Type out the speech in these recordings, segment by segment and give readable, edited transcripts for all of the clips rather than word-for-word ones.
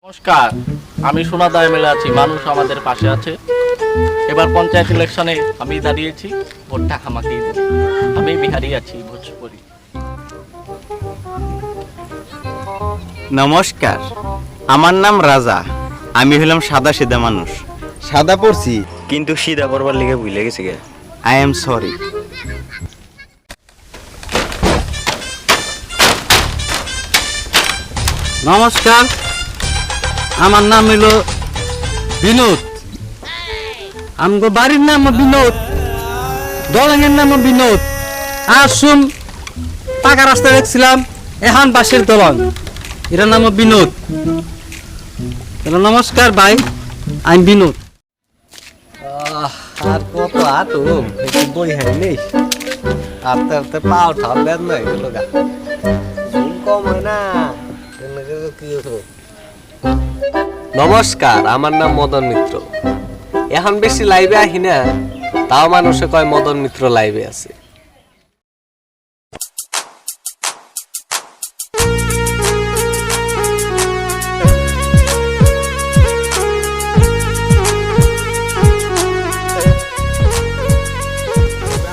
নমস্কার, আমি সোনাদা এমএলএ আছি। মানুষ আমাদের পাশে আছে। এবার পঞ্চায়েত ইলেকশনে আমি দাঁড়িয়েছি, ভোটটা আমাকেই দেব। আমি বিহারি আছি, ভোজপুরি। নমস্কার, আমার নাম রাজা। আমি হলাম সাদা সিধা মানুষ। সাদা পড়ছি কিন্তু সিধা পড়বার লিগে ভুলে গেছি গে। I am sorry. নমস্কার, আমার নাম হলো বিনোদ। আমগো বাড়ির নাম বিনোদ, দলঙের নাম বিনোদ। আসুন পাকা রাস্তা দেখছিলাম, এখন বাসের দলং, এটার নাম বিনোদ। নমস্কার ভাই, আমি বিনোদ। আর কত আতুম একটু বই হাই নেই আস্তে আস্তে পাও ঠাল দেন না এগুলো গা ঘুম কম হয় না কি নমস্কার, আমার নাম মদন মিত্র। এখন বেশি লাইভে আহি না, তাও মানুষে কয় মদন মিত্র লাইভে আছে।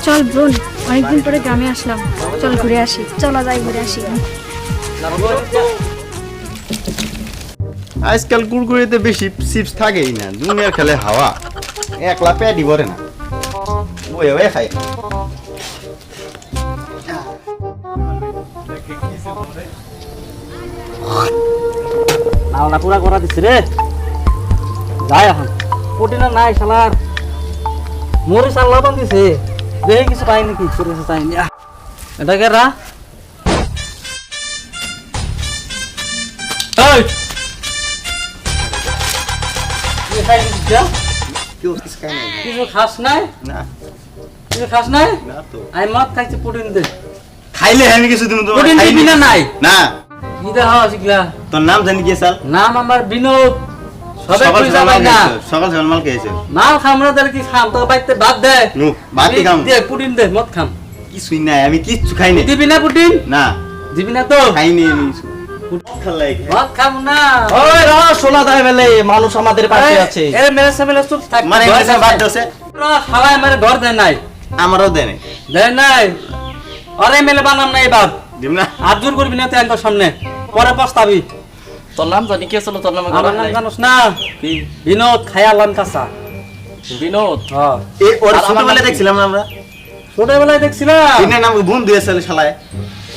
চল বোন, অনেকদিন পরে গ্রামে আসলাম, চল ঘুরে আসি। চলা যাই, ঘুরে আসি। আজকাল কুরকুরিতে বেশি চিপস থাকেই না, দুনিয়ার খেলে হাওয়া। একলা পেটি ভরে না, বয়ে বয়ে খাই। নাওনা পুরা করা দিচ্ছে রে। যাই এখন প্রোটিন নাই শালার, মরে সাল্লা বান দিছে। দেখে কিছু পাই নাকি, করেছে চাইনি। এটা কে রা? এই কি খাই দিছা? কিছু খাস নাই? না কিছু খাস নাই? না তো। আমি মদ খাইছি, প্রোটিন দে। খাইলে আমি কিছু দিন তো প্রোটিন দিবি না? নাই না। কি দেখা শিখলা? তোর নাম জানি কি সাল? নাম আমার বিনোদ। সবাই কই যাবাই না? সকাল সকাল মাল খেয়েছে। মাল খামরা তাহলে কি খাম? তো বাইতে ভাত দে। নু বাতি খাম। দে প্রোটিন দে, মদ খাম। কিছুই নাই, আমি কিচ্ছু খাইনি। দিবি না প্রোটিন? না দিবি না তো? খাইনি আমি কিছু। খালাই মদ খাম না। ওই রা, সোনাদা এমএলএ, মানুষ আমাদের পাশে আছে। এ মেরে সামনে চুপ থাক। মানে এসে বাদ দছে খাওয়াই আমার ঘর দেয় নাই। আমারও দেয় নাই। দেয় নাই। আরে মেলে বানাম নাই বাপ। দিম না। হাত জোর করবি না তুই সামনে, পরে পস্তাবি। তোর নাম জানি কি ছিল? তোর নাম আমার নাম জানোস না? কি? বিনোদ খায়ালাম কাঁচা। বিনোদ। হ্যাঁ, এই ওর আর আমার ছোটবেলায় নাম- দেখছিলাম না আমরা। ছোটবেলায় দেখছিলাম। দিনের নাম বন্ধু এসে শালায়।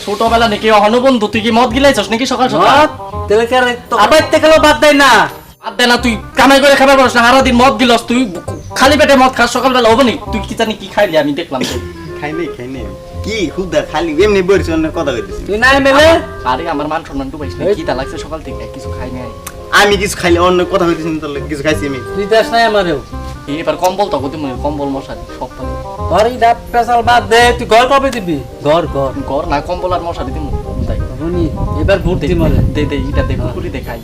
ছোটবেলা নাকি অনুবন্ধু? তুই কি মদ গিলাইছস নাকি সকাল সকাল? মদ তেলে কি আর আবার খেলেও বাদ দেয় না। বাদ দে না, তুই কামাই করে খাবার পারস না, সারাদিন মদ গিলস। তুই খালি পেটে মদ খাস, সকালবেলা হবে নি? তুই কি জানি কি খাইলি? আমি দেখলাম তো। খাইনি কি হুদা খালি এমনি বইরছ অন্য কথা কইতেছি। তুই নাই মেলে। আরে আমার মান সম্মান ডুবাইস না। কি তা লাগছে সকাল থেকে? কিছু খাই নাই। আমি কিছু খাইলে অন্য কথা কইতেছি না, তোর লাগে কিছু খাইছি আমি। তুই দেশ নাই আমারেও। এবার কম্বল তো গতি কম্বল মশারি সব পাবি। ঘরে ডাব পেশাল বাদ দে, তুই ঘর কবে দিবি? ঘর ঘর ঘর না, কম্বল আর মশারি দিমু। তাই বুনি এবার ভোট দে দি মরে। দে দে, এটা দে, কুকুরি দেখাই।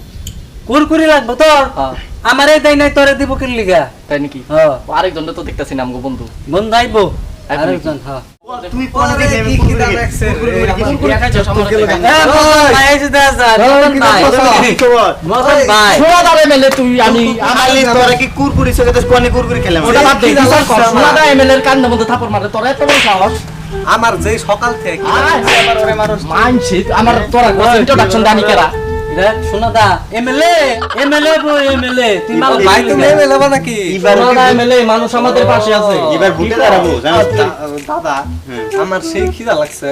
কুরকুরি লাগবে তোর? হ্যাঁ। আমারে দেই নাই, তোরে দিব কি লিগা? তাই নাকি? হ্যাঁ, আরেকজন তো দেখতেছি না, আমগো বন্ধু। মন দাইবো একদম আরেকজন। হ্যাঁ, তুই কোন দিকে আমি কুকুরে রাখছে কুকুরি খাইছস আমার এ মদন ভাই এসে দে যা। মদন ভাই, মদন ভাই। সোনাদা এমএলএ তুই, আমি আমালি তোরা কি কুরকুরি সকে তো কোনে কুরকুরি খেলাম। ওটা বাদ দে। বিচার কর। সোনাদা এমএলএ এর কান্না মধ্যে থাপড় মারে। তোরা এত বড় সাহস? আমার যে সকাল থেকে আবার ওরে মানুষ মানছি আমার, তোরা ইন্ট্রোডাকশন জানি কেরা? দেখ শোনা দা, এমএলএ এমএলএ বো এমএলএ। তুই মাল ভাই তুমি মেলাবা নাকি? সোনাদা এমএলএ, মানুষ আমাদের পাশে আছে। এবার ভুটে দাঁড়াবো জানিস তো? দাদা আমার সেই খিদা লাগছে।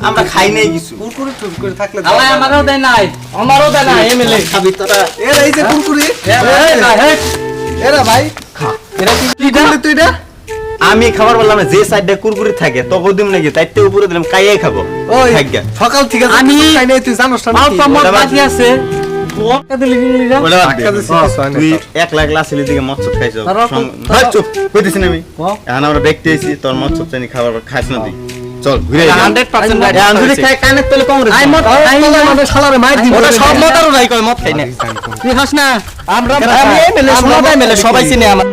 আমরা খাই নাই কিছু। কুরকুরি টুরকুরি থাকলে আলাই আমারও দেয় নাই। আমারও দেয় না এমএলএ। খাবি তোরা? এর এই যে কুরকুরি এই ভাই, হেই। এরা ভাই এরা কি কি করলি তুই এটা? আমি খাবার বললাম না, যে সাইডে কুরকুরি থাকে তখন দিম নাকি, তাইতে উপরে দিলাম কাইয়াই খাবো। ওই ভাগ্যা সকাল থেকে আমি খাই নাই, তুই জানোস না মাল নাকি? পাম্প ওটা বাদ বাকি দে। আছে। ওটা দিলি কি লিগা? ওটা বাদ দে। টাকা দিছি, কিছু হয় না তুই তোর। এক লাখ লাসিলি দিকে মৎস্য খাইছ। তারা ভাই চুপ কইতেছি না আমি। ক? এখন আমরা দেখতে এসেছি তোর মৎস্য চাইনি খাবার খাইছ না তুই। চল ঘুরে যাই। 100% রাইট। এখন যদি খাই কানে তলে কম রে। আই মদ খাই না। আমাদের শালারে মাইর দিবি। ওটা সব মতারও নাই, কয় মদ খাই না। তুই খাস না? আমরা আমি এমএলএ, সোনাদা এমএলএ, সবাই চিনে আমার।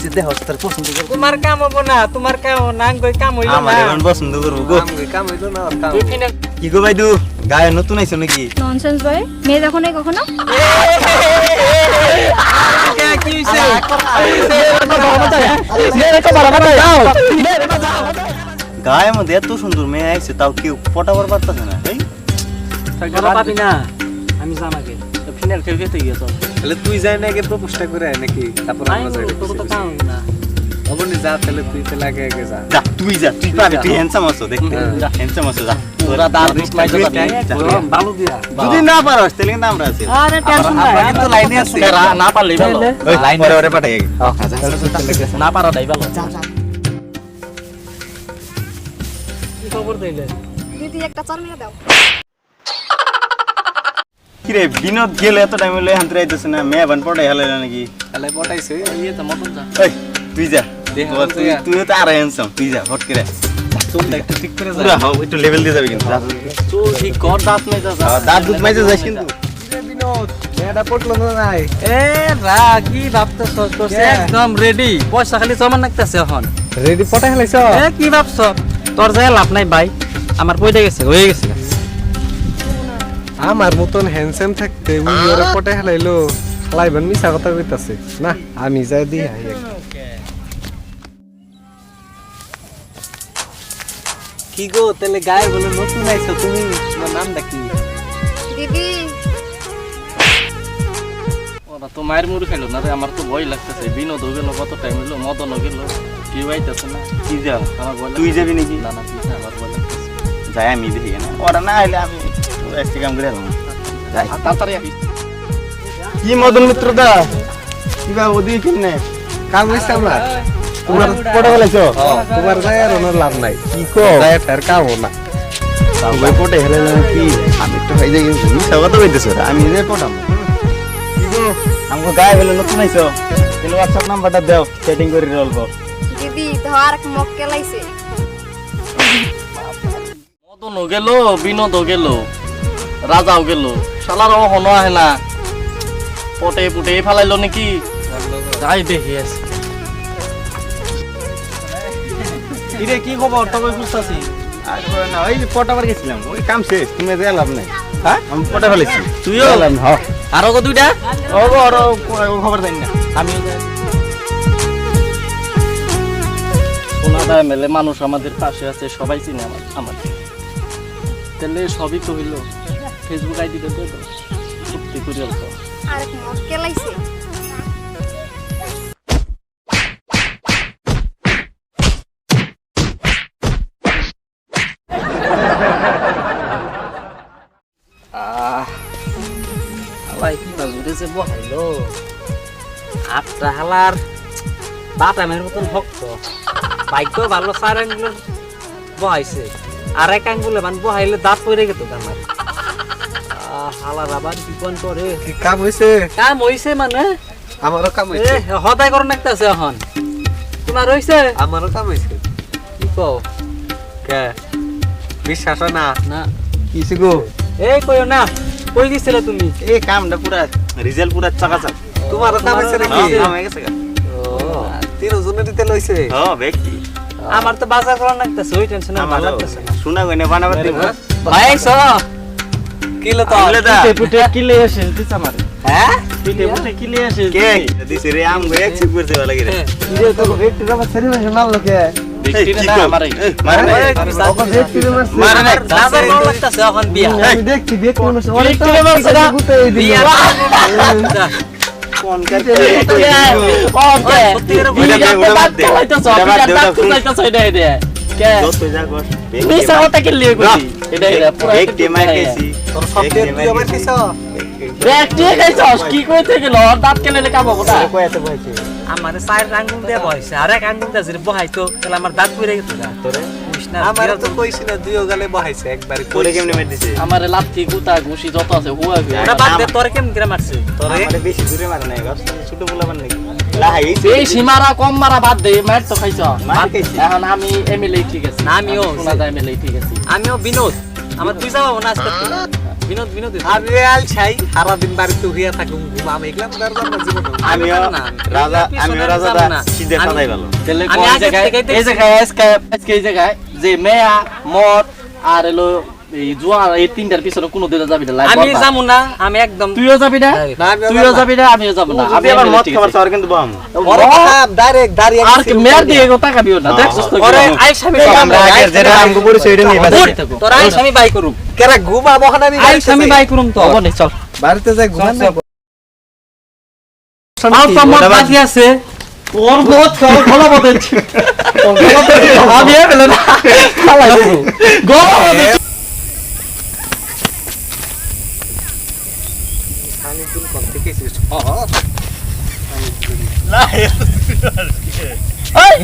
হইছে দেহ তোর পছন্দ করব তোমার কাম হবো না তোমার কাম নাঙ্গই কাম হইল আমার না এখন পছন্দ করব গো কাম হইলো না কাম তুই ফিনাল কি গো ভাইদু গায়ে নতুন আইছো নাকি ননসেন্স বয় মেয়ে দেখো নাই কখনো কি হইছে গায়ের মধ্যে এত সুন্দর মেয়ে আইছে তাও কেউ পটাবার পারতাছে না এই বড় পাবি না আমি জামাকে ফিনাল খেয়ে খেতে গিয়েছ তাহলে তুই যাই না আগে প্রপোজটা করে আয় নাকি তারপর আমরা যাই তোর তো কাম হইল না অবনি যা তাহলে তুই তাহলে আগে আগে যা যা তুই পাবি তুই হ্যান্ডসাম আছো দেখতে যা হ্যান্ডসাম আছো যা তোরা দাঁত মাইজো ভালো দিয়া যদি না পারোস তাহলে কিন্তু আমরা আছি আরে টেনশন নাই আমরা কিন্তু লাইনে আছি না পারলেই ভালো ওই লাইন পরে ওরে পাঠাই না পারাটাই ভালো কি খবর দিলে দিদি একটা চার মেয়ে দাও কি রে বিনোদ গেল এত টাইম হইলো হান্তরে আইতেছে না মেয়ে বান পড়াই হালাইলা নাকি তাহলে পটাইছে ইয়ে তো মতন যা এই তুই যা দেখ, তোর তুই তুই তো আর হ্যান্ডসাম তুই যা হট করে চুলটা একটু ঠিক করে যা পুরা হাও একটু লেভেল দিয়ে যাবে কিন্তু যা। তো ঠিক কর দাঁত নাই যা দাঁত দুধ মাইজে যাস কিন্তু বিনোদ মেয়েটা পটলো না নাই এ রা কি ভাবতেছ করছে একদম রেডি পয়সা খালি জমা নাকতেছে এখন রেডি পটাই হেলাইছ এ কি ভাবছ তোর যায় লাভ নাই ভাই আমার পয়সা গেছে হয়ে গেছে আমার মতন হ্যান্ডসাম থাকতে উই ওরে পটাই হেলাইলো লাইবান মিছা কথা কইতাছে না আমি যাই দি আই কি গো তাহলে গায়ে বলে নতুন আইছো তুমি তোমার নামটা কি দিদি ওরা তো মায়ের মুড়ি খাইলো না রে আমার তো ভয় লাগতেছে বিনোদ গেল কত টাইম হইলো মদন গেল কি হইতাছে না কি যা আমার ভয় তুই যাবি নাকি না না তুই যা, আমার ভয় লাগতেছে যাই আমি দেখি না ওরা না আইলে আমি একটি কাম করে এলাম যাই তাড়াতাড়ি আসিস কি মদন মিত্র দা কি বা ওদিকে কিনে কাম হইছে আমার তোমার পড়ে ফেলাইছো তোমার যায় আর ওনার লাভ নাই কি কো যায় ফের কাম না ভাই পড়ে হেলে না কি আমি একটু হয়ে যাই কিন্তু মিছা কথা কইতেছো আমি যে পড়াম কি গো আমগো গায়ে ফেলে নতুন আইছো তাহলে WhatsApp নাম্বারটা দাও সেটিং করে রলবো দিদি ধর মক্কে লাইছে মদন গেল বিনোদ গেল রাজাও গেল শালারও হনো আহে না পটে পুটে ফেলাইলো নাকি যাই দেখি আছে ইরে কি খবর তোকে বুঝতাছি আর করে না ওই যে পটাবার গেছিলাম ওই কাম শেষ তুমি যে লাভ নাই হ্যাঁ আমি পটা ফেলেছি তুইও হ্যাঁ আরো কো দুইটা ও গো আর খবর দেন না আমিও যাই সোনাদা মেলে মানুষ আমাদের পাশে আছে সবাই চিনে আমাদের তাহলে সবই তো হইলো ফেসবুক আইডিটা দিয়ে দাও সত্যি করে অল্প আরেক মক্কে লাইছে হালাই কি না জুড়ে যে বহাইলো আটটা হালার বাটামের মতন ভক্ত ভাগ্য ভালো চার আঙ্গুল বহাইছে আর এক আঙ্গুলে মানে বহাইলে দাঁত পড়ে গেত আমার হালার আবার বিপন করে কি কাম হইছে কাম হইছে মানে আমারও কাম এ হইছে হদাই করন একটা আছে এখন তোমার হইছে আমারও কাম হইছে কি কও কে বিশ্বাস হয় না না কিসে গো এই কইও না কই দিছিলে তুমি এই কামটা পুরা রিজাল্ট পুরা চাকাচাক তোমারও কাম হইছে নাকি কাম হয়ে গেছে তিনজনের দিতে লইছে হ্যাঁ ব্যক্তি আমার তো বাজার করার লাগতেছে ওই টেনশন ভালো আমারও লাগতেছে না শোনা গনে বানাবার দিব ভাই স কিলো তো আমলে দা পুটে কিলে এসে দিছ আমারে হ্যাঁ পিঠে পুটে কিলে এসে কে দিছে রে আম গো এক চিপ করতে ভালো লাগে রে ইরে তো ব্যক্তি আমার সেলিব্রেশন মারল কে দেখতে কি না কর? আমারে মারে না মারে না বাজার করার লাগতেছে এখন বিয়া আমি দেখছি ব্যক্তি আমার কিলে মারছে না বিয়া কোন কার ওকে যত যা কর মিছা কথা কি লিয়ে কইছি এটা এটা পুরো এক টেমা কেছি তোর সবচেয়ে তুই আমার কিছ ব্যাগ ঠিক আছে কি কইতে গেল দাঁত কেনে কাবো ওটা কইতে কইছে আমার চার আঙ্গুল দিয়ে বহাইছে আর এক আঙ্গুল দিয়ে যদি বহাইতো তাহলে আমার দাঁত পড়ে গেত না তোরে আমার তো কইছি না দুইও গালে বহাইছে একবার তোরে কেমনে মেরে দিছে আমারে লাথি গুতা ঘুষি যত আছে হুয়া ওটা বাদ দে তোর কেমন করে মারছে তোরে আমারে বেশি দূরে মারে নাই বাস ছোট বলা মান নাকি লাহাই এই সীমারা কম মারা বাদ দে মার তো খাইছ মার খাইছি। এখন আমি এমএলএ ঠিক আছে না, আমিও। শোনা যায় এমএলএ ঠিক আছে আমিও বিনোদ আমার দুই যাবো না আজকে বিনোদ বিনোদ আমি আল ছাই সারা দিন বাড়িতে হইয়া থাকুম ঘুম আমি এগুলা বুঝার জন্য জীবন আমিও রাজা আমি পিছনে রাজাটা যাবো না। সিধে আমি- সাদাই ভালো তাহলে আমি কোন আগে জায়গায় থেকেই এই জায়গায় আজকে এই জায়গায় যে মেয়া মদ আর এলো এই জুয়া এই তিনটার পিছনে কোনো দিকে যাবি না লাইফ আমি যাবো না আমি একদম তুইও যাবি না না, আমিও তুইও যাবো না। যাবি না আমিও যাব না যদি আবার মদ খাবার চাওয়ার কিন্তু বাম ওরে কথা ডাইরেক্ট দাঁড়িয়ে আর কি মেয়ার দিয়ে তাকাবিও না দেখছস তো ওরে কিরকম। আইস আমি আমরা আগের যেটা আমগো পরিচয় এটা নিয়ে বাঁচি তোর আইস আমি বাই করুম কেরা ঘুমাবো না আমি আইস আমি বাই করুম তো হবো নি, চল বাড়িতে যাই ঘুমান না আর তো মত বাকি আছে তোর মদ খাওয়ার ভালো মত আমি এবেলে না খালাই দেবো গলা মদ আমি কোন কোন থেকে এসেছি এই